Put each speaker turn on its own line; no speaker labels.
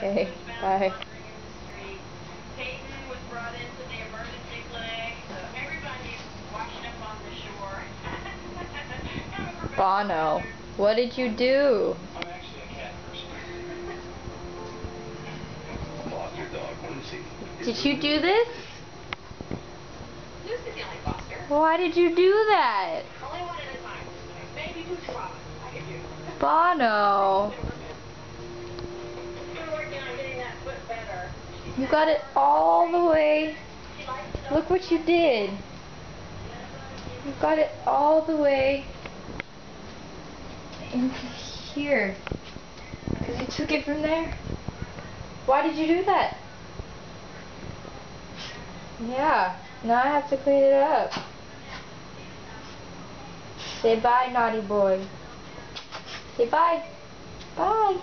Okay, bye.
Peyton was brought into the emergency clinic, so everybody's washed up on the shore.
Bono, what did you do?
I'm actually a cat person. Foster dog, Lucy.
Did you do this?
Lucy's the only foster.
Why did you do that?
Only one at a time. Maybe two spots. I could do.
Bono,
We're working on getting that foot better.
you got it all the way. Look what you did. You got it all the way into here. Because you took it from there. Why did you do that? Yeah, now I have to clean it up. Say bye, naughty boy. Say bye. Bye.